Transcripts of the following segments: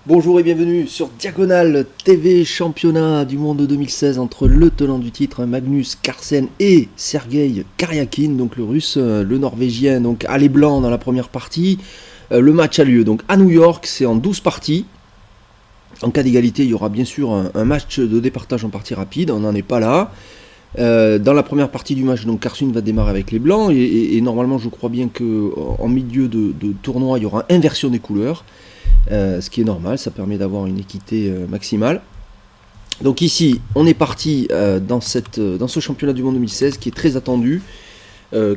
Bonjour et bienvenue sur Diagonale TV, championnat du monde 2016 entre le tenant du titre Magnus Carlsen et Sergei Karyakin, donc le russe, le norvégien, donc à les blancs dans la première partie. Le match a lieu donc à New York, c'est en 12 parties. En cas d'égalité, il y aura bien sûr un match de départage en partie rapide, on n'en est pas là. Dans la première partie du match, donc Carlsen va démarrer avec les blancs et normalement je crois bien qu'en milieu de tournoi il y aura inversion des couleurs. Ce qui est normal, ça permet d'avoir une équité maximale. Donc ici, on est parti dans ce championnat du monde 2016 qui est très attendu.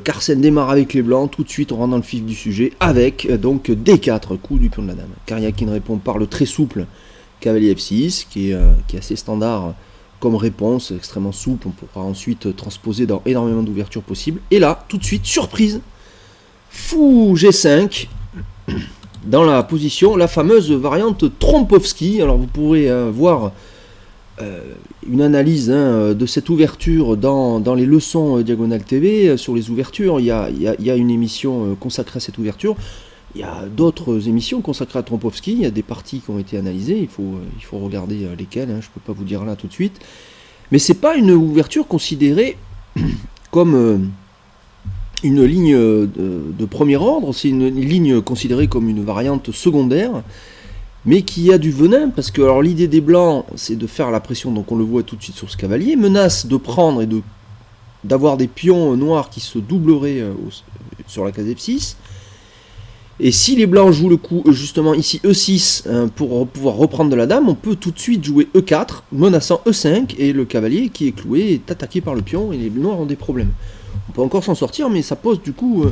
Carlsen démarre avec les blancs, tout de suite on rentre dans le vif du sujet avec donc D4, coup du pion de la dame. Karyakin répond par le très souple cavalier F6 qui est assez standard comme réponse, extrêmement souple, on pourra ensuite transposer dans énormément d'ouvertures possibles. Et là, tout de suite, surprise, fou G5 dans la position, la fameuse variante Trompowski. Alors vous pourrez voir une analyse de cette ouverture dans les leçons Diagonale TV sur les ouvertures. Il y a une émission consacrée à cette ouverture. Il y a d'autres émissions consacrées à Trompowski. Il y a des parties qui ont été analysées. Il faut regarder lesquelles. Je ne peux pas vous dire là tout de suite. Mais c'est pas une ouverture considérée comme une ligne de premier ordre, c'est une ligne considérée comme une variante secondaire, mais qui a du venin, parce que alors l'idée des blancs, c'est de faire la pression, donc on le voit tout de suite sur ce cavalier, menace de prendre et d'avoir des pions noirs qui se doubleraient sur la case F6, et si les blancs jouent le coup, justement ici E6, pour pouvoir reprendre de la dame, on peut tout de suite jouer E4, menaçant E5, et le cavalier qui est cloué est attaqué par le pion, et les noirs ont des problèmes. On peut encore s'en sortir, mais ça pose du coup,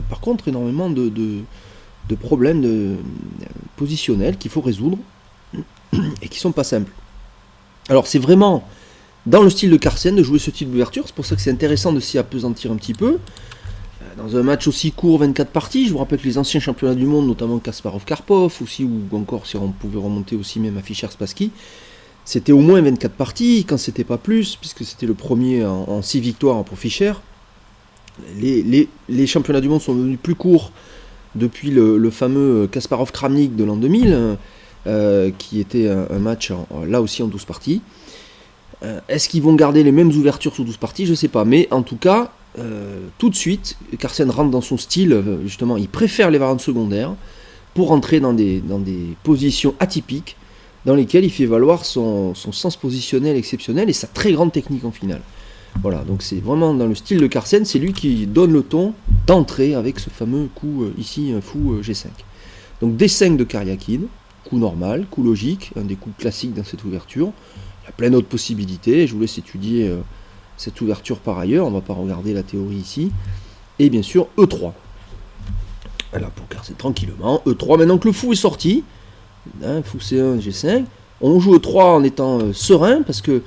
par contre, énormément de problèmes positionnels qu'il faut résoudre et qui sont pas simples. Alors c'est vraiment dans le style de Carlsen de jouer ce type d'ouverture, c'est pour ça que c'est intéressant de s'y appesantir un petit peu. Dans un match aussi court, 24 parties, je vous rappelle que les anciens championnats du monde, notamment Kasparov-Karpov, aussi, ou encore si on pouvait remonter aussi même à Fischer-Spassky, c'était au moins 24 parties, quand c'était pas plus, puisque c'était le premier en 6 victoires pour Fischer. Les championnats du monde sont devenus plus courts depuis le fameux Kasparov-Kramnik de l'an 2000, qui était un match là aussi en 12 parties. Est-ce qu'ils vont garder les mêmes ouvertures sur 12 parties? Je ne sais pas, mais en tout cas, tout de suite, Carlsen rentre dans son style, justement, il préfère les variantes secondaires pour rentrer dans des positions atypiques dans lesquelles il fait valoir son sens positionnel exceptionnel et sa très grande technique en finale. Voilà, donc c'est vraiment dans le style de Carlsen, c'est lui qui donne le ton d'entrée avec ce fameux coup ici, fou G5. Donc D5 de Karyakin, coup normal, coup logique, un des coups classiques dans cette ouverture. Il y a plein d'autres possibilités, je vous laisse étudier cette ouverture par ailleurs, on ne va pas regarder la théorie ici. Et bien sûr E3. Voilà, pour Carlsen tranquillement, E3, maintenant que le fou est sorti, fou C1, G5, on joue E3 en étant serein, parce que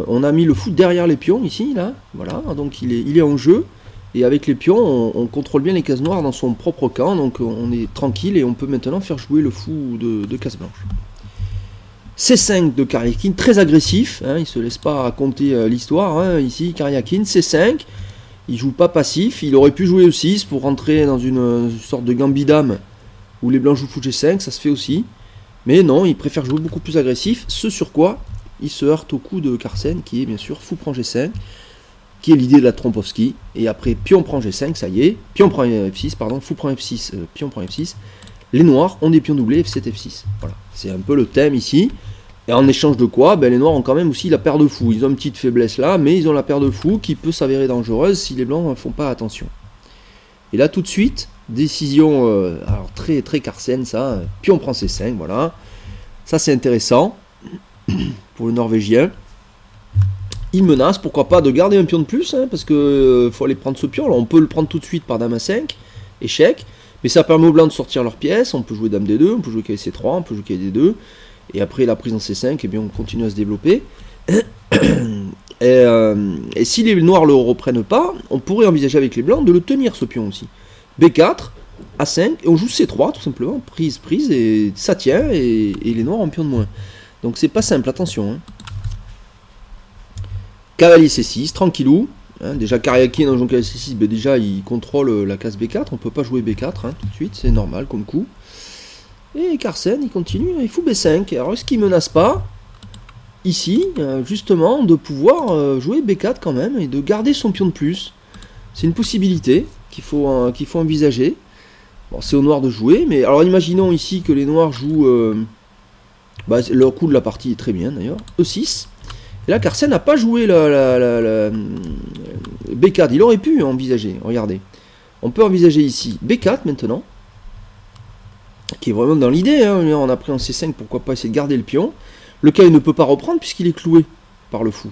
on a mis le fou derrière les pions ici, là, voilà, donc il est en jeu, et avec les pions, on contrôle bien les cases noires dans son propre camp, donc on est tranquille, et on peut maintenant faire jouer le fou de case blanche. C5 de Karyakin, très agressif, il ne se laisse pas raconter l'histoire, ici, Karyakin, C5, il joue pas passif, il aurait pu jouer E6 pour rentrer dans une sorte de gambit-dame, où les blancs jouent fou G5, ça se fait aussi, mais non, il préfère jouer beaucoup plus agressif, ce sur quoi il se heurte au coup de Carlsen, qui est bien sûr fou prend G5, qui est l'idée de la Trompowski, et après pion prend G5, ça y est, pion prend F6, pardon, fou prend F6, pion prend F6, les noirs ont des pions doublés, F7, F6, voilà, c'est un peu le thème ici, et en échange de quoi, les noirs ont quand même aussi la paire de fous, ils ont une petite faiblesse là, mais ils ont la paire de fous qui peut s'avérer dangereuse si les blancs ne font pas attention. Et là tout de suite, décision, alors très très Carlsen ça, pion prend C5, voilà, ça c'est intéressant, pour le norvégien, il menace, pourquoi pas, de garder un pion de plus, parce que faut aller prendre ce pion. Alors on peut le prendre tout de suite par dame A5, échec, mais ça permet aux blancs de sortir leurs pièces. On peut jouer dame D2, on peut jouer cavalier C3, on peut jouer cavalier D2, et après la prise en C5, et bien on continue à se développer. Et si les noirs le reprennent pas, on pourrait envisager avec les blancs de le tenir ce pion aussi. B4, A5, et on joue C3 tout simplement, prise, et ça tient, et les noirs ont un pion de moins. Donc c'est pas simple, attention. Cavalier C6, tranquillou. Déjà Karyakin en jouant cavalier C6, déjà il contrôle la case B4. On peut pas jouer B4 tout de suite, c'est normal comme coup. Et Carsen, il continue, il fout B5. Alors, est-ce qu'il menace pas, ici, justement, de pouvoir jouer B4 quand même, et de garder son pion de plus? C'est une possibilité qu'il faut envisager. Bon, c'est au noir de jouer, mais alors imaginons ici que les noirs jouent... le coup de la partie est très bien d'ailleurs, E6. Et là, Carsen n'a pas joué la B4, il aurait pu envisager, regardez. On peut envisager ici B4 maintenant, qui est vraiment dans l'idée, hein. On a pris en C5, pourquoi pas essayer de garder le pion. Le cas, il ne peut pas reprendre puisqu'il est cloué par le fou.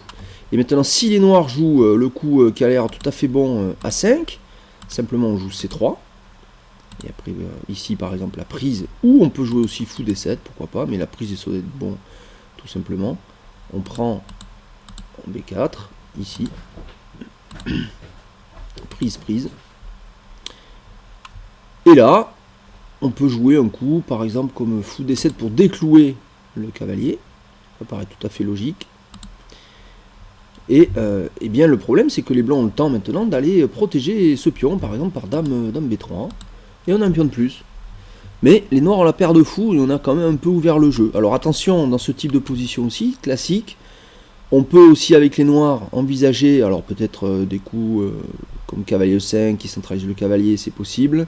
Et maintenant, si les noirs jouent le coup qui a l'air tout à fait bon à 5, simplement on joue C3. Et après, ici par exemple, la prise, ou on peut jouer aussi fou D7, pourquoi pas, mais la prise est sur d'être bon, tout simplement. On prend B4, ici. Prise. Et là, on peut jouer un coup, par exemple, comme fou D7 pour déclouer le cavalier. Ça paraît tout à fait logique. Et bien le problème, c'est que les blancs ont le temps maintenant d'aller protéger ce pion, par exemple par dame B3. Et on a un pion de plus. Mais les noirs ont la paire de fous et on a quand même un peu ouvert le jeu. Alors attention, dans ce type de position aussi, classique, on peut aussi avec les noirs envisager, alors peut-être des coups comme cavalier E5 qui centralise le cavalier, c'est possible.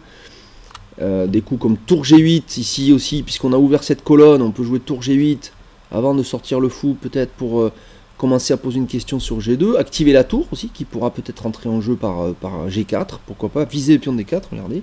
Des coups comme tour G8 ici aussi, puisqu'on a ouvert cette colonne, on peut jouer tour G8 avant de sortir le fou, peut-être pour commencer à poser une question sur G2, activer la tour aussi, qui pourra peut-être entrer en jeu par G4, pourquoi pas, viser le pion de D4, regardez,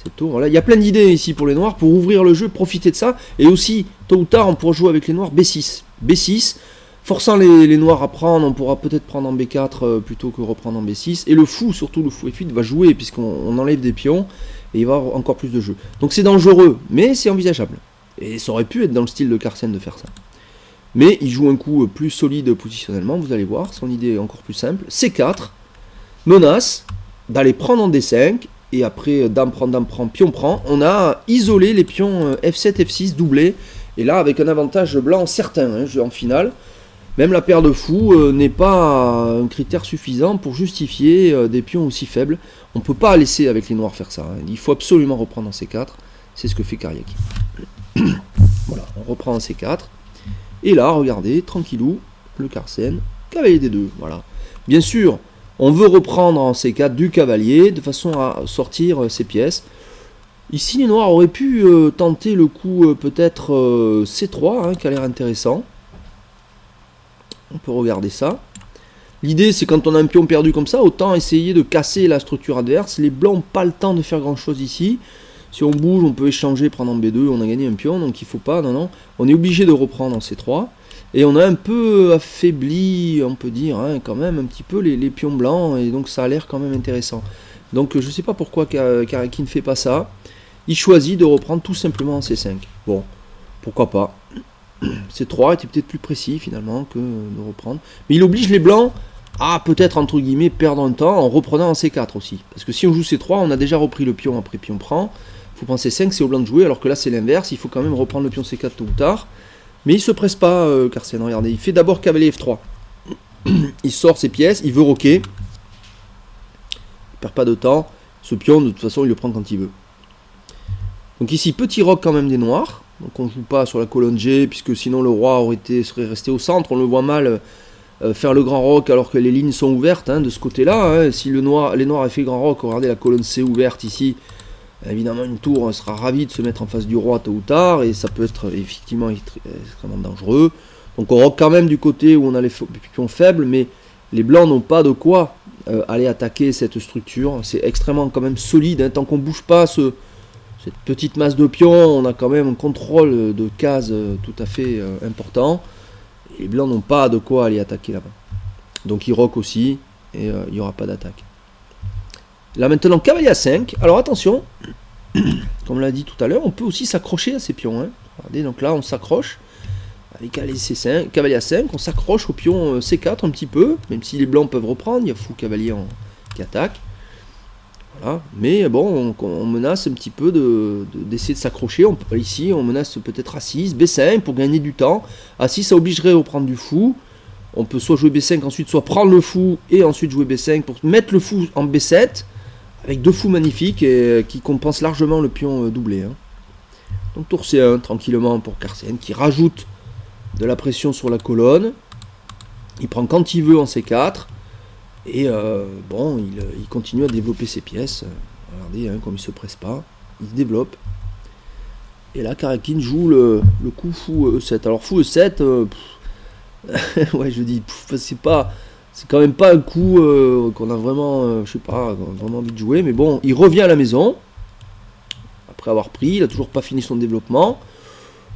cette tour, voilà. Il y a plein d'idées ici pour les noirs, pour ouvrir le jeu, profiter de ça, et aussi, tôt ou tard, on pourra jouer avec les noirs B6, forçant les noirs à prendre, on pourra peut-être prendre en B4 plutôt que reprendre en B6, et le fou, surtout le fou F8, va jouer, puisqu'on enlève des pions, et il va y avoir encore plus de jeu. Donc c'est dangereux, mais c'est envisageable. Et ça aurait pu être dans le style de Carsen de faire ça. Mais il joue un coup plus solide positionnellement, vous allez voir, son idée est encore plus simple. C4, menace d'aller prendre en D5, et après dame prend, pion prend. On a isolé les pions F7, F6 doublés, et là avec un avantage blanc certain en finale. Même la paire de fous n'est pas un critère suffisant pour justifier des pions aussi faibles. On ne peut pas laisser avec les noirs faire ça. Il faut absolument reprendre en C4. C'est ce que fait Karyakin. Voilà, on reprend en C4. Et là, regardez, tranquillou, le Carsen, cavalier D2. Voilà. Bien sûr, on veut reprendre en C4 du cavalier de façon à sortir ses pièces. Ici, les noirs auraient pu tenter le coup peut-être C3, qui a l'air intéressant. On peut regarder ça. L'idée, c'est quand on a un pion perdu comme ça, autant essayer de casser la structure adverse. Les blancs n'ont pas le temps de faire grand chose ici. Si on bouge, on peut échanger, prendre en B2, on a gagné un pion, donc il ne faut pas, non. On est obligé de reprendre en C3. Et on a un peu affaibli, on peut dire, quand même, un petit peu les pions blancs, et donc ça a l'air quand même intéressant. Donc je ne sais pas pourquoi Karyakin ne fait pas ça. Il choisit de reprendre tout simplement en C5. Bon, pourquoi pas. C3 était peut-être plus précis finalement que de reprendre. Mais il oblige les blancs à peut-être entre guillemets perdre un temps en reprenant en C4 aussi. Parce que si on joue C3, on a déjà repris le pion après pion prend. Il faut prendre C5, c'est au blanc de jouer, alors que là c'est l'inverse. Il faut quand même reprendre le pion C4 tôt ou tard. Mais il se presse pas, Carsen, regardez. Il fait d'abord cavalier F3. Il sort ses pièces, il veut roquer. Il perd pas de temps. Ce pion, de toute façon, il le prend quand il veut. Donc ici, petit roc quand même des noirs. Donc on ne joue pas sur la colonne G, puisque sinon le roi serait resté au centre. On le voit mal faire le grand roc alors que les lignes sont ouvertes de ce côté-là. Si les noirs avaient fait grand roc, regardez la colonne C ouverte ici. Évidemment, une tour sera ravie de se mettre en face du roi tôt ou tard, et ça peut être effectivement extrêmement dangereux. Donc on roc quand même du côté où on a les pions faibles, mais les blancs n'ont pas de quoi aller attaquer cette structure. C'est extrêmement quand même solide. Tant qu'on ne bouge pas cette petite masse de pions, on a quand même un contrôle de cases tout à fait important. Et les blancs n'ont pas de quoi aller attaquer là-bas. Donc ils roquent aussi, et il n'y aura pas d'attaque. Là maintenant, cavalier A5. Alors attention, comme on l'a dit tout à l'heure, on peut aussi s'accrocher à ces pions. Regardez, donc là on s'accroche. Avec cavalier A5, on s'accroche au pion C4 un petit peu, même si les blancs peuvent reprendre, il y a fou cavalier qui attaque. Voilà. Mais bon, on menace un petit peu d'essayer de s'accrocher. Ici, on menace peut-être A6, B5 pour gagner du temps. A6, ça obligerait à reprendre du fou. On peut soit jouer B5 ensuite, soit prendre le fou et ensuite jouer B5 pour mettre le fou en B7 avec deux fous magnifiques et qui compensent largement le pion doublé. Donc tour C1 tranquillement pour Carsen qui rajoute de la pression sur la colonne. Il prend quand il veut en C4 et il continue à développer ses pièces. Regardez comme il se presse pas, il se développe. Et là Karyakin joue le coup fou E7. Alors fou E7, ouais je dis c'est quand même pas un coup qu'on a vraiment vraiment envie de jouer, mais bon, il revient à la maison après avoir pris, il a toujours pas fini son développement.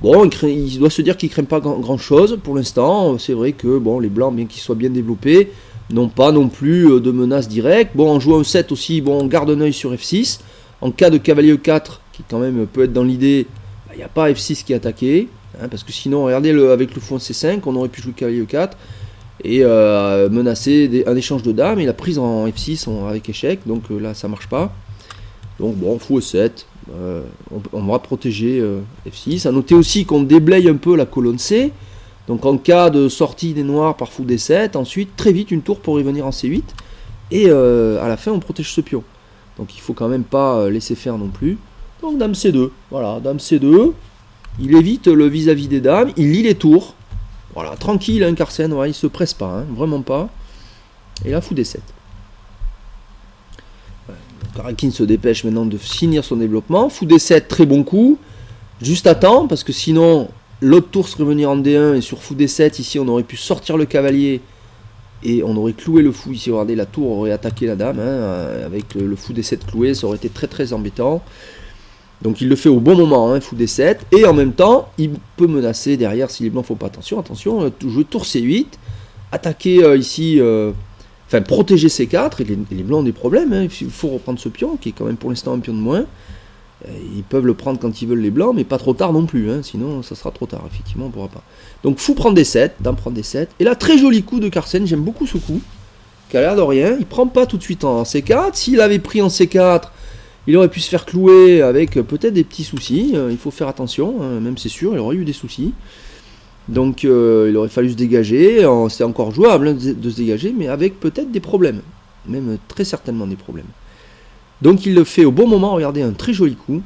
Bon, il doit se dire qu'il craint pas grand chose pour l'instant. C'est vrai que les blancs, bien qu'ils soient bien développés, n'ont pas non plus de menace directe. Bon, en jouant E7 aussi, on garde un œil sur F6. En cas de cavalier E4, qui quand même peut être dans l'idée, il n'y a pas F6 qui est attaqué, parce que sinon, regardez, avec le fou en C5, on aurait pu jouer cavalier E4 et menacer un échange de dames, et la prise en F6 avec échec, donc là ça marche pas. Donc bon, fou E7, on va protéger F6. A noter aussi qu'on déblaye un peu la colonne C, donc en cas de sortie des noirs par fou D7, ensuite très vite une tour pour revenir en C8, et à la fin on protège ce pion. Donc il faut quand même pas laisser faire non plus. Donc dame C2, voilà, dame C2, il évite le vis-à-vis des dames, il lit les tours. Voilà, tranquille, Carsen, il se presse pas, vraiment pas. Et là, fou D7. Karyakin se dépêche maintenant de finir son développement. Fou D7, très bon coup. Juste à temps, parce que sinon, l'autre tour serait venu en D1, et sur fou D7, ici, on aurait pu sortir le cavalier, et on aurait cloué le fou ici. Regardez, la tour aurait attaqué la dame, avec le fou D7 cloué, ça aurait été très très embêtant. Donc il le fait au bon moment, fou D7, et en même temps, il peut menacer derrière si les blancs ne font pas attention, jouer tour C8, attaquer ici, protéger C4, et les blancs ont des problèmes, il faut reprendre ce pion, qui est quand même pour l'instant un pion de moins. Ils peuvent le prendre quand ils veulent les blancs, mais pas trop tard non plus, sinon ça sera trop tard, effectivement, on ne pourra pas. Donc fou prend D7, dame prend D7, et là, très joli coup de Carsen, j'aime beaucoup ce coup, qui a l'air de rien, il prend pas tout de suite en C4, s'il avait pris en C4, il aurait pu se faire clouer avec peut-être des petits soucis, il faut faire attention, même c'est sûr, il aurait eu des soucis. Donc il aurait fallu se dégager, c'est encore jouable de se dégager, mais avec peut-être des problèmes, même très certainement des problèmes. Donc il le fait au bon moment, regardez un très joli coup,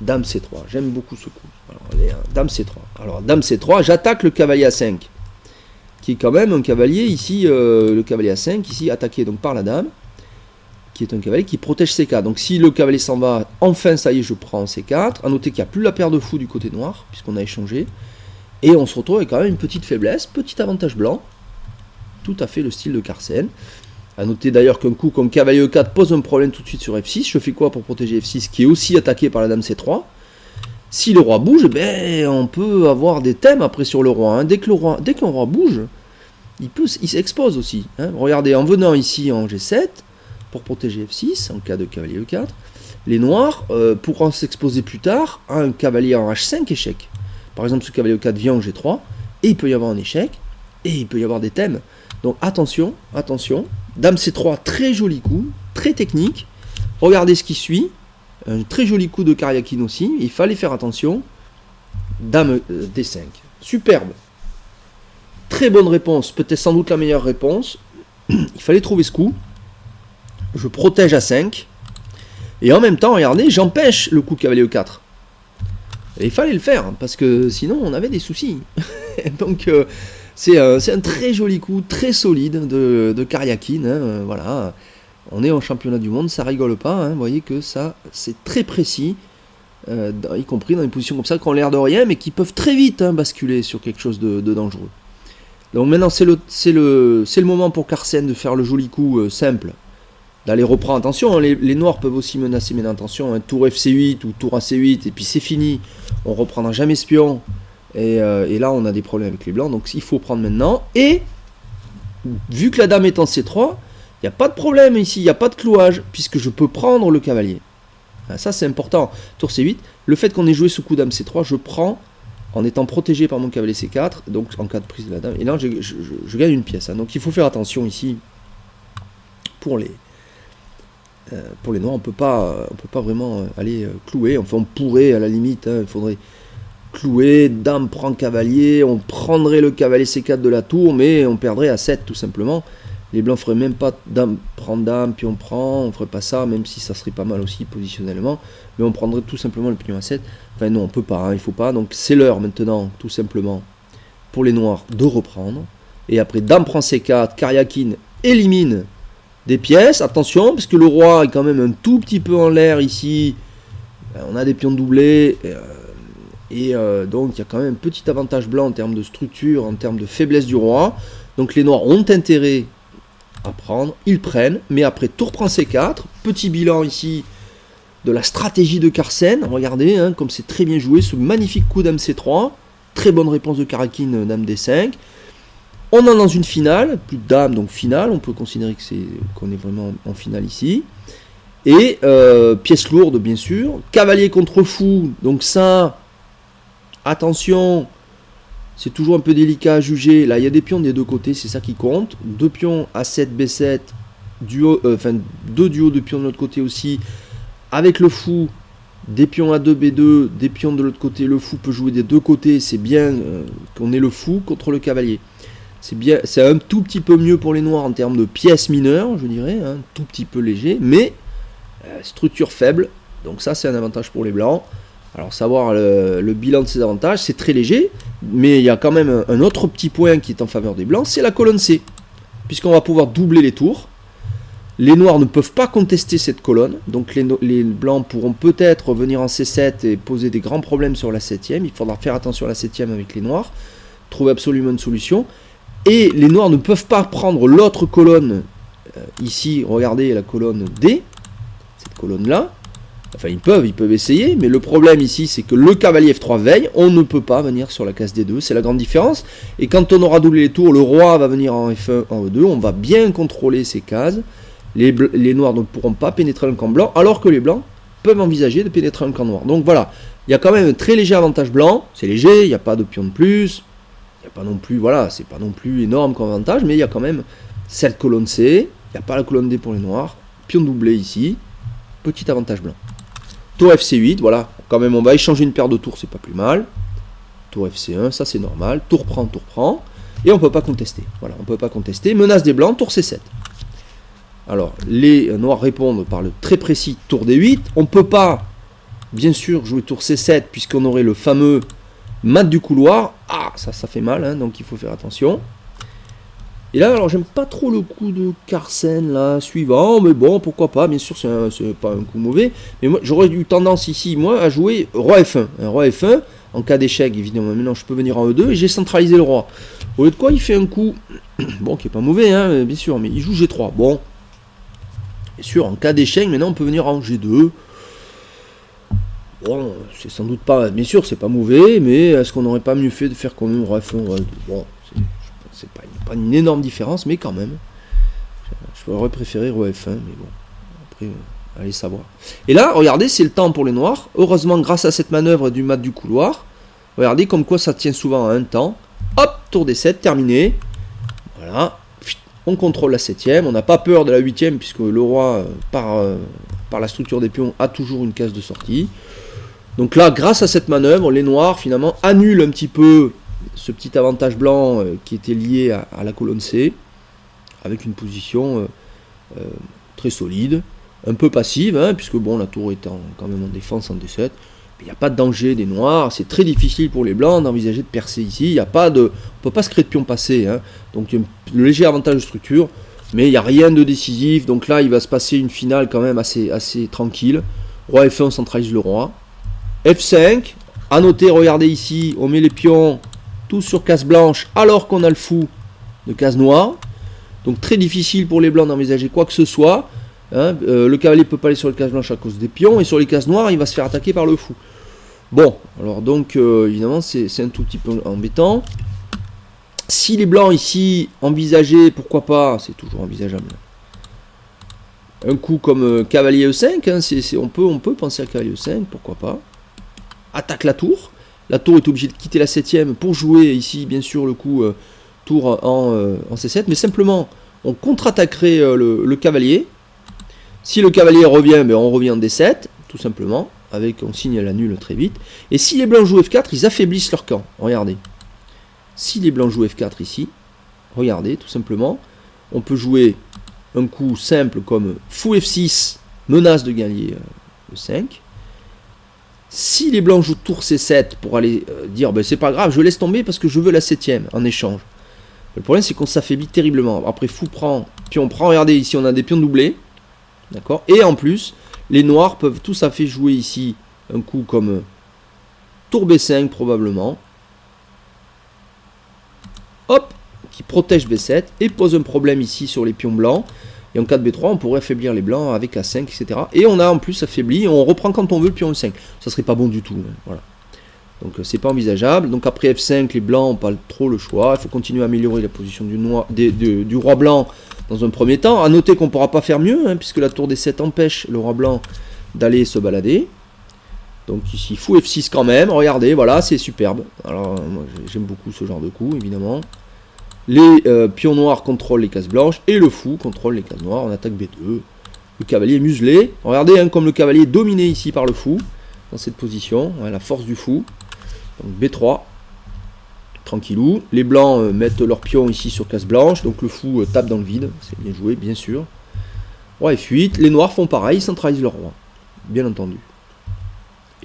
dame C3, j'aime beaucoup ce coup. Alors, allez, dame C3. Alors dame C3, j'attaque le cavalier A5, qui est quand même un cavalier ici, le cavalier A5 ici attaqué donc par la dame, qui est un cavalier qui protège C4. Donc si le cavalier s'en va, enfin ça y est, je prends C4. A noter qu'il n'y a plus la paire de fous du côté noir, puisqu'on a échangé. Et on se retrouve avec quand même une petite faiblesse, petit avantage blanc. Tout à fait le style de Carsen. A noter d'ailleurs qu'un coup comme cavalier E4 pose un problème tout de suite sur F6. Je fais quoi pour protéger F6 qui est aussi attaqué par la dame C3? Si le roi bouge, on peut avoir des thèmes après sur le roi. Dès qu'un roi bouge, il s'expose aussi. Regardez, en venant ici en G7, pour protéger F6, en cas de cavalier E4, les noirs pourront s'exposer plus tard à un cavalier en H5 échec. Par exemple, ce cavalier E4 vient en G3, et il peut y avoir un échec, et il peut y avoir des thèmes. Donc attention, attention, dame C3, très joli coup, très technique. Regardez ce qui suit, un très joli coup de Karyakin aussi, il fallait faire attention. Dame D5, superbe. Très bonne réponse, peut-être sans doute la meilleure réponse. Il fallait trouver ce coup. Je protège à 5, et en même temps, regardez, j'empêche le coup cavalier E4. Et il fallait le faire, parce que sinon on avait des soucis. Donc c'est un très joli coup, très solide de Karyakin. Voilà, on est en championnat du monde, ça rigole pas. Vous voyez que ça, c'est très précis, y compris dans des positions comme ça qui ont l'air de rien, mais qui peuvent très vite basculer sur quelque chose de dangereux. Donc maintenant, c'est le moment pour Carsen de faire le joli coup simple, d'aller reprendre. Attention, les noirs peuvent aussi menacer, mais attention, tour FC8 ou tour AC8, et puis c'est fini, on reprendra jamais ce pion, et là on a des problèmes avec les blancs, donc il faut prendre maintenant, et vu que la dame est en C3, il n'y a pas de problème ici, il n'y a pas de clouage, puisque je peux prendre le cavalier. Ça c'est important, tour C8, le fait qu'on ait joué ce coup dame C3, je prends, en étant protégé par mon cavalier C4, donc en cas de prise de la dame, et là je gagne une pièce, donc il faut faire attention ici, pour les noirs, on peut pas vraiment aller clouer. Enfin, on pourrait à la limite, il faudrait clouer, dame prend cavalier, on prendrait le cavalier C4 de la tour, mais on perdrait à 7 tout simplement. Les blancs feraient même pas dame prend dame, puis on prend, on ferait pas ça, même si ça serait pas mal aussi positionnellement, mais on prendrait tout simplement le pion A7. Enfin non, on peut pas, hein, il faut pas, donc c'est l'heure maintenant, tout simplement, pour les noirs de reprendre. Et après, dame prend C4, Karyakin élimine des pièces, attention, parce que le roi est quand même un tout petit peu en l'air ici, on a des pions doublés, donc il y a quand même un petit avantage blanc en termes de structure, en termes de faiblesse du roi. Donc les noirs ont intérêt à prendre, ils prennent, mais après tour prend C4, petit bilan ici de la stratégie de Carsen, regardez hein, comme c'est très bien joué, ce magnifique coup dame C3, très bonne réponse de Karyakin, dame D5. On est dans une finale, plus de dame, donc finale, on peut considérer qu'on est vraiment en finale ici. Et pièce lourde bien sûr, cavalier contre fou, donc ça, attention, c'est toujours un peu délicat à juger. Là, il y a des pions des deux côtés, c'est ça qui compte. Deux pions A7, B7, duo, deux duos de pions de l'autre côté aussi. Avec le fou, des pions A2, B2, des pions de l'autre côté. Le fou peut jouer des deux côtés. C'est bien qu'on ait le fou contre le cavalier. C'est bien, c'est un tout petit peu mieux pour les noirs en termes de pièces mineures, je dirais, hein, tout petit peu léger, mais structure faible. Donc ça, c'est un avantage pour les blancs. Alors savoir le bilan de ces avantages, c'est très léger, mais il y a quand même un autre petit point qui est en faveur des blancs, c'est la colonne C, puisqu'on va pouvoir doubler les tours. Les noirs ne peuvent pas contester cette colonne, donc les blancs pourront peut-être venir en C7 et poser des grands problèmes sur la 7ème. Il faudra faire attention à la 7ème avec les noirs, trouver absolument une solution. Et les noirs ne peuvent pas prendre l'autre colonne, ici, regardez la colonne D, cette colonne-là. Enfin, ils peuvent essayer, mais le problème ici, c'est que le cavalier F3 veille, on ne peut pas venir sur la case D2, c'est la grande différence. Et quand on aura doublé les tours, le roi va venir en F1, en E2, on va bien contrôler ces cases. Les noirs ne pourront pas pénétrer le camp blanc, alors que les blancs peuvent envisager de pénétrer un camp noir. Donc voilà, il y a quand même un très léger avantage blanc, c'est léger, il n'y a pas de pion de plus, il n'y a pas non plus, voilà, c'est pas non plus énorme comme avantage, mais il y a quand même cette colonne C, il n'y a pas la colonne D pour les noirs, pion doublé ici, petit avantage blanc. Tour FC8, voilà, quand même on va échanger une paire de tours, c'est pas plus mal. Tour FC1, ça c'est normal, tour prend, et on peut pas contester. Voilà, on peut pas contester. Menace des blancs, tour C7. Alors, les noirs répondent par le très précis tour D8. On peut pas, bien sûr, jouer tour C7, puisqu'on aurait le fameux mat du couloir. Ah, ça fait mal, hein, donc il faut faire attention. Et là, alors j'aime pas trop le coup de Carsen, là, suivant, mais bon, pourquoi pas, bien sûr, c'est pas un coup mauvais, mais moi, j'aurais eu tendance ici, moi, à jouer roi F1, un roi F1, en cas d'échec, évidemment, maintenant je peux venir en E2, et j'ai centralisé le roi. Au lieu de quoi, il fait un coup, bon, qui est pas mauvais, hein, bien sûr, mais il joue G3, bon, bien sûr, en cas d'échec, maintenant on peut venir en G2, bon, c'est sans doute pas, bien sûr, c'est pas mauvais, mais est-ce qu'on n'aurait pas mieux fait de faire quand même roi F1, roi E2, bon, c'est pas une énorme différence, mais quand même. Je pourrais préférer roi F1, mais bon, après, allez savoir. Et là, regardez, c'est le temps pour les noirs. Heureusement, grâce à cette manœuvre du mat du couloir, regardez comme quoi ça tient souvent à un temps. Hop, tour D7, terminé. Voilà, on contrôle la 7ème, on n'a pas peur de la 8ème, puisque le roi, par la structure des pions, a toujours une case de sortie. Donc là, grâce à cette manœuvre, les noirs, finalement, annulent un petit peu ce petit avantage blanc qui était lié à la colonne C, avec une position très solide, un peu passive, hein, puisque bon, la tour est quand même en défense en D7, mais il n'y a pas de danger des noirs, c'est très difficile pour les blancs d'envisager de percer ici, il n'y a pas de, on peut pas se créer de pion passé, hein, donc il y a un léger avantage de structure, mais il n'y a rien de décisif, donc là il va se passer une finale quand même assez tranquille. Roi F1, on centralise le roi, F5, à noter, regardez ici, on met les pions tous sur case blanche alors qu'on a le fou de case noire. Donc très difficile pour les blancs d'envisager quoi que ce soit. Hein, le cavalier ne peut pas aller sur les cases blanches à cause des pions. Et sur les cases noires, il va se faire attaquer par le fou. Bon, alors donc évidemment c'est un tout petit peu embêtant. Si les blancs ici envisageaient, pourquoi pas, c'est toujours envisageable. Un coup comme cavalier E5, hein, on peut penser à cavalier E5, pourquoi pas. Attaque la tour. La tour est obligée de quitter la 7ème pour jouer ici, bien sûr, le coup tour en C7. Mais simplement, on contre-attaquerait le cavalier. Si le cavalier revient, ben on revient en D7, tout simplement. On signe la nulle très vite. Et si les blancs jouent F4, ils affaiblissent leur camp. Regardez. Si les blancs jouent F4 ici, regardez, tout simplement. On peut jouer un coup simple comme fou F6, menace de gagner E5. Si les blancs jouent tour C7 pour aller dire c'est pas grave, je laisse tomber parce que je veux la 7ème en échange. Le problème c'est qu'on s'affaiblit terriblement. Après fou prend, pion prend, regardez ici on a des pions doublés. D'accord. Et en plus, les noirs peuvent tout à fait jouer ici un coup comme tour B5 probablement. Hop, qui protège B7 et pose un problème ici sur les pions blancs. Et en cas de B3, on pourrait affaiblir les blancs avec A5, etc. Et on a en plus affaibli, on reprend quand on veut le pion E5. Ça serait pas bon du tout. Hein, voilà. Donc c'est pas envisageable. Donc après F5, les blancs n'ont pas trop le choix. Il faut continuer à améliorer la position du roi blanc dans un premier temps. A noter qu'on ne pourra pas faire mieux, hein, puisque la tour D7 empêche le roi blanc d'aller se balader. Donc ici, fou F6 quand même. Regardez, voilà, c'est superbe. Alors moi j'aime beaucoup ce genre de coup, évidemment. Les pions noirs contrôlent les cases blanches et le fou contrôle les cases noires. On attaque B2. Le cavalier est muselé. Regardez hein, comme le cavalier est dominé ici par le fou dans cette position. Ouais, la force du fou. Donc B3. Tranquillou. Les blancs mettent leurs pions ici sur case blanche. Donc le fou tape dans le vide. C'est bien joué, bien sûr. Roi F8. Les noirs font pareil. Ils centralisent leur roi. Bien entendu.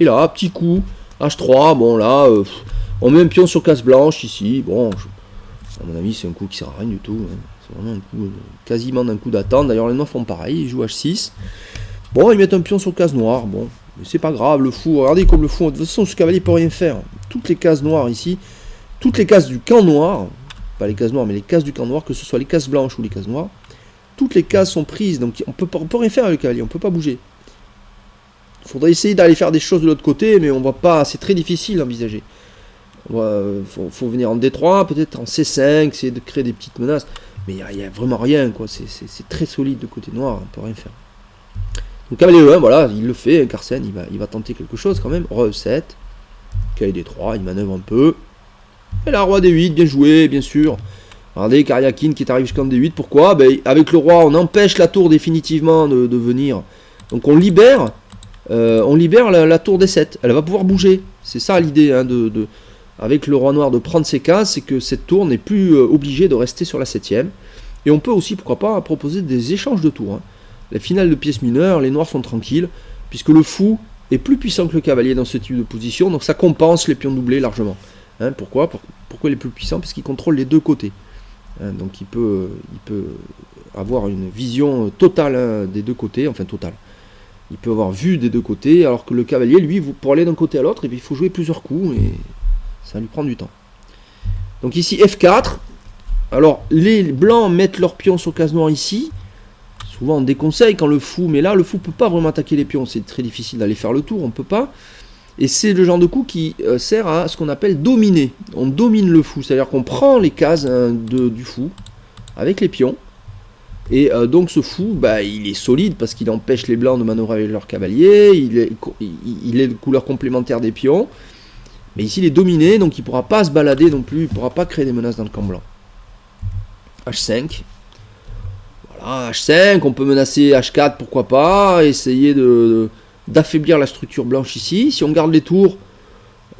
Et là, petit coup. H3. Bon là, on met un pion sur case blanche ici. Bon, à mon avis, c'est un coup qui sert à rien du tout. Hein. C'est vraiment un coup, quasiment d'un coup d'attente. D'ailleurs, les noirs font pareil. Ils jouent H6. Bon, ils mettent un pion sur case noire. Bon, mais c'est pas grave. Le fou, regardez comme le fou. De toute façon, ce cavalier peut rien faire. Toutes les cases noires ici, toutes les cases du camp noir, pas les cases noires, mais les cases du camp noir, que ce soit les cases blanches ou les cases noires, toutes les cases sont prises. Donc, on peut rien faire avec le cavalier. On peut pas bouger. Il faudrait essayer d'aller faire des choses de l'autre côté, mais on va pas. C'est très difficile d'envisager. Faut venir en D3, peut-être en C5, essayer de créer des petites menaces. Mais il n'y a vraiment rien, quoi. C'est très solide de côté noir, on ne peut rien faire. Donc cavalier E1, voilà, il le fait, Carsen, il va tenter quelque chose quand même. Roi E7, cavalier D3, il manœuvre un peu. Et là, roi D8, bien joué, bien sûr. Regardez, Karyakin qui est arrivé jusqu'en D8, pourquoi avec le roi, on empêche la tour définitivement de venir. Donc on libère la tour D7, elle va pouvoir bouger. C'est ça l'idée, hein, avec le roi noir de prendre ses cases, c'est que cette tour n'est plus obligée de rester sur la 7ème. Et on peut aussi, pourquoi pas, proposer des échanges de tours. Hein. La finale de pièces mineures, les noirs sont tranquilles, puisque le fou est plus puissant que le cavalier dans ce type de position, donc ça compense les pions doublés largement. Hein, pourquoi il est plus puissant? Parce qu'il contrôle les deux côtés. Hein, donc il peut avoir une vision totale hein, des deux côtés, enfin totale. Il peut avoir vue des deux côtés, alors que le cavalier, lui, pour aller d'un côté à l'autre, il faut jouer plusieurs coups, et ça lui prend du temps. Donc ici F4. Alors les blancs mettent leurs pions sur case noire ici. Souvent on déconseille quand le fou, mais là le fou peut pas vraiment attaquer les pions. C'est très difficile d'aller faire le tour, on peut pas. Et c'est le genre de coup qui sert à ce qu'on appelle dominer. On domine le fou, c'est-à-dire qu'on prend les cases du fou avec les pions. Et donc ce fou, il est solide parce qu'il empêche les blancs de manœuvrer avec leur cavalier. Il est de couleur complémentaire des pions. Mais ici, il est dominé, donc il ne pourra pas se balader non plus, il ne pourra pas créer des menaces dans le camp blanc. H5. Voilà, H5, on peut menacer H4, pourquoi pas, essayer d'affaiblir la structure blanche ici. Si on garde les tours,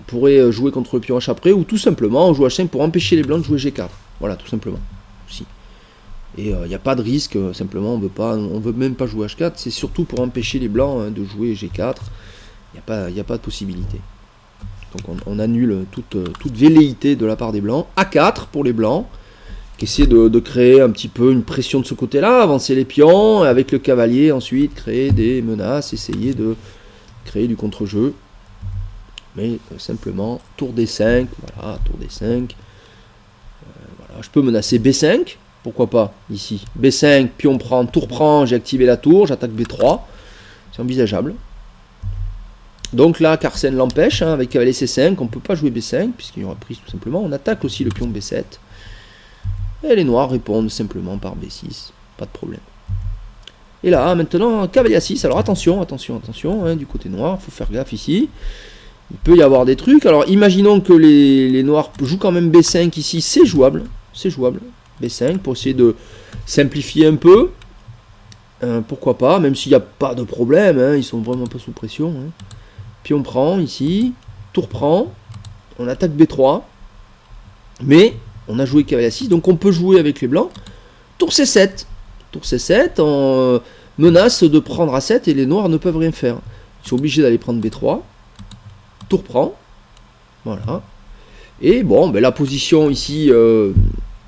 on pourrait jouer contre le pion H après, ou tout simplement, on joue H5 pour empêcher les blancs de jouer G4. Voilà, tout simplement. Aussi. Et il n'y a pas de risque, simplement, on ne veut même pas jouer H4, c'est surtout pour empêcher les blancs de jouer G4. Il n'y a pas de possibilité. Donc on annule toute velléité de la part des blancs. A4 pour les blancs, qui essaient de créer un petit peu une pression de ce côté-là, avancer les pions, et avec le cavalier ensuite créer des menaces, essayer de créer du contre-jeu. Mais simplement, tour D5, voilà, tour D5. Voilà, je peux menacer B5, pourquoi pas, ici. B5, pion prend, tour prend, j'ai activé la tour, j'attaque B3, c'est envisageable. Donc là, Carsen l'empêche, hein, avec cavalier C5, on ne peut pas jouer B5, puisqu'il y aura prise tout simplement. On attaque aussi le pion B7. Et les noirs répondent simplement par B6, pas de problème. Et là, maintenant, cavalier A6, alors attention, hein, du côté noir, il faut faire gaffe ici. Il peut y avoir des trucs, alors imaginons que les noirs jouent quand même B5 ici, c'est jouable, B5, pour essayer de simplifier un peu. Pourquoi pas, même s'il n'y a pas de problème, hein, ils sont vraiment pas sous pression. Hein. Pion prend ici, tour prend, on attaque B3, mais on a joué cavalier A6, donc on peut jouer avec les blancs. Tour C7, tour C7, on menace de prendre A7 et les noirs ne peuvent rien faire. Ils sont obligés d'aller prendre B3. Tour prend. Voilà. Et bon, la position ici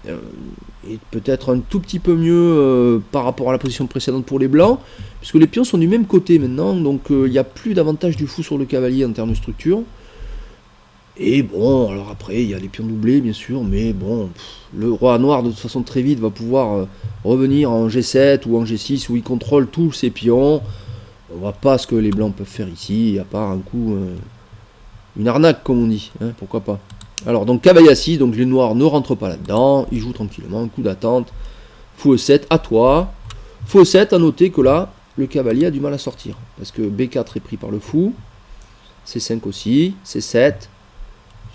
est peut-être un tout petit peu mieux par rapport à la position précédente pour les blancs, puisque les pions sont du même côté maintenant, donc il n'y a plus d'avantage du fou sur le cavalier en termes de structure. Et bon, alors après, il y a les pions doublés, bien sûr, mais bon, le roi noir, de toute façon, très vite, va pouvoir revenir en G7 ou en G6, où il contrôle tous ses pions. On voit pas ce que les blancs peuvent faire ici, à part un coup, une arnaque, comme on dit, hein, pourquoi pas. Alors, donc, cavalier A6, donc les noirs ne rentrent pas là-dedans, ils jouent tranquillement, un coup d'attente, fou E7, à toi. Fou E7, à noter que là, le cavalier a du mal à sortir, parce que B4 est pris par le fou, C5 aussi, C7,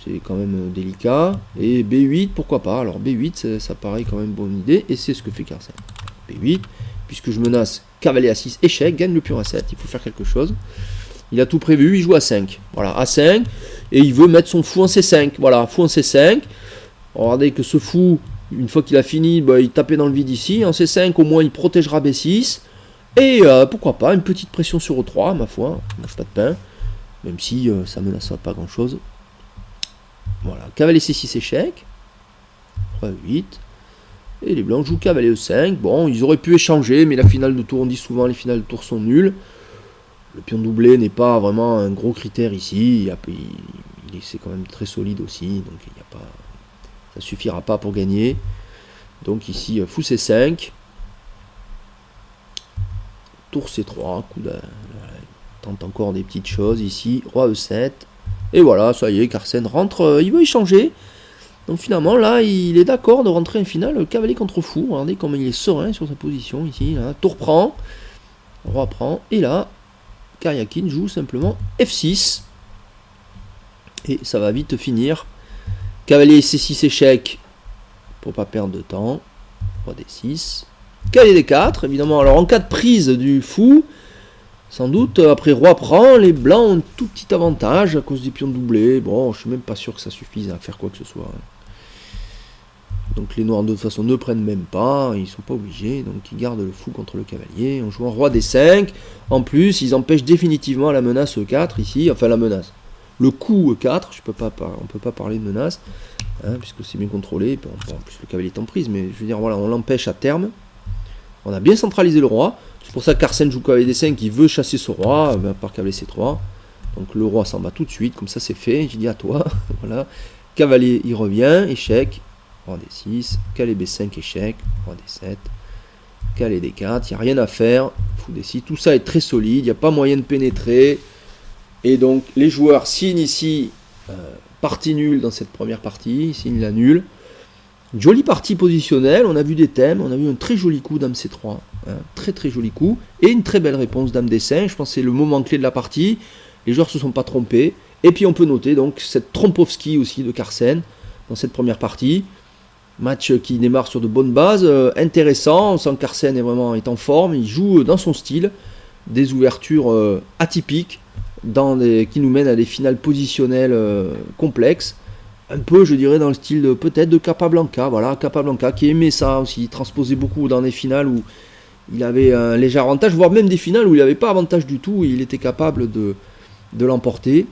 c'est quand même délicat, et B8, pourquoi pas, alors B8, ça paraît quand même une bonne idée, et c'est ce que fait Carlsen. B8, puisque je menace cavalier A6, échec, gagne le pion A7, il faut faire quelque chose. Il a tout prévu, il joue A5, voilà, A5, et il veut mettre son fou en C5, voilà, fou en C5, regardez que ce fou, une fois qu'il a fini, il tapait dans le vide ici, en C5 au moins il protégera B6, et pourquoi pas, une petite pression sur E3, ma foi, mange pas de pain, même si ça ne menace pas grand chose. Voilà, cavalier C6 échec, roi 8, et les blancs jouent cavalier E5, bon, ils auraient pu échanger, mais la finale de tour, on dit souvent les finales de tour sont nulles. Le pion doublé n'est pas vraiment un gros critère ici, c'est quand même très solide aussi, donc ça suffira pas pour gagner. Donc ici, fou C5, tour C3, tente encore des petites choses ici, roi E7, et voilà, ça y est, Carlsen rentre, il veut échanger. Donc finalement, là, il est d'accord de rentrer en finale, cavalier contre fou. Regardez comme il est serein sur sa position ici. Là. Tour prend, roi prend, et là, Karyakin joue simplement F6. Et ça va vite finir. Cavalier C6 échec, pour pas perdre de temps. Roi D6. Cavalier D4, évidemment. Alors en cas de prise du fou, sans doute, après roi prend, les blancs ont un tout petit avantage à cause des pions doublés. Bon, je suis même pas sûr que ça suffise à faire quoi que ce soit. Donc les noirs de toute façon ne prennent même pas, ils sont pas obligés, donc ils gardent le fou contre le cavalier. On joue en roi D5. En plus, ils empêchent définitivement la menace E4 ici, enfin la menace. Le coup E4, on peut pas parler de menace, hein, puisque c'est bien contrôlé. Bon, en plus le cavalier est en prise, mais je veux dire, voilà, on l'empêche à terme. On a bien centralisé le roi. C'est pour ça que Carlsen joue cavalier D5, il veut chasser ce roi par cavalier C3. Donc le roi s'en va tout de suite, comme ça c'est fait, j'ai dit à toi. Voilà. Cavalier il revient, échec, roi D6, cavalier B5 échec, roi D7, cavalier D4, il n'y a rien à faire, fou D6, tout ça est très solide, il n'y a pas moyen de pénétrer. Et donc les joueurs signent ici partie nulle dans cette première partie, ils signent la nulle. Jolie partie positionnelle, on a vu des thèmes, on a vu un très joli coup dame C3, hein, très très joli coup, et une très belle réponse dame D5, je pense que c'est le moment clé de la partie, les joueurs se sont pas trompés, et puis on peut noter donc cette Trompovski aussi de Carlsen dans cette première partie, match qui démarre sur de bonnes bases, intéressant, on sent que Carlsen est en forme, il joue dans son style, des ouvertures atypiques, qui nous mènent à des finales positionnelles complexes, un peu, je dirais, dans le style peut-être de Capablanca, voilà, Capablanca qui aimait ça aussi, il transposait beaucoup dans des finales où il avait un léger avantage, voire même des finales où il n'avait pas avantage du tout, et il était capable de l'emporter.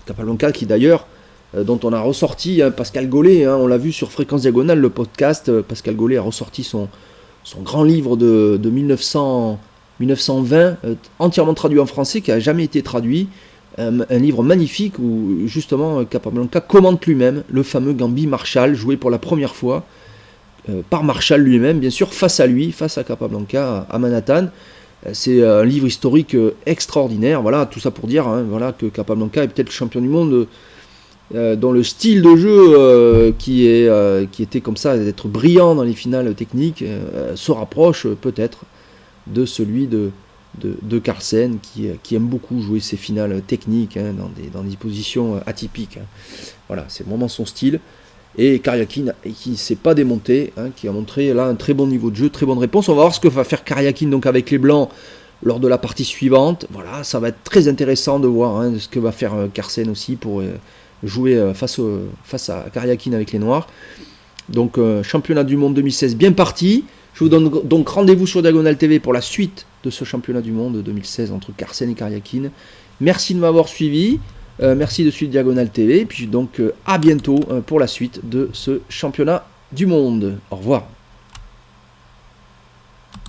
Capablanca qui d'ailleurs, dont on a ressorti Pascal Gollet, on l'a vu sur Fréquence Diagonale, le podcast, Pascal Gollet a ressorti son grand livre de 1920, entièrement traduit en français, qui n'a jamais été traduit. Un livre magnifique où justement Capablanca commente lui-même le fameux Gambit Marshall, joué pour la première fois par Marshall lui-même, bien sûr, face à Capablanca à Manhattan. C'est un livre historique extraordinaire, voilà, tout ça pour dire voilà, que Capablanca est peut-être le champion du monde dont le style de jeu qui était comme ça, d'être brillant dans les finales techniques, se rapproche peut-être de celui de Carlsen qui aime beaucoup jouer ses finales techniques dans des positions atypiques. Voilà, c'est vraiment son style. Et Karyakin qui ne s'est pas démonté, qui a montré là un très bon niveau de jeu, très bonne réponse. On va voir ce que va faire Karyakin donc avec les blancs lors de la partie suivante. Voilà, ça va être très intéressant de voir ce que va faire Carlsen aussi pour jouer face à Karyakin avec les noirs. Donc championnat du monde 2016 bien parti. Je vous donne donc rendez-vous sur Diagonale TV pour la suite de ce championnat du monde 2016 entre Carsen et Karyakin. Merci de m'avoir suivi. Merci de suivre Diagonale TV. Et puis donc à bientôt pour la suite de ce championnat du monde. Au revoir.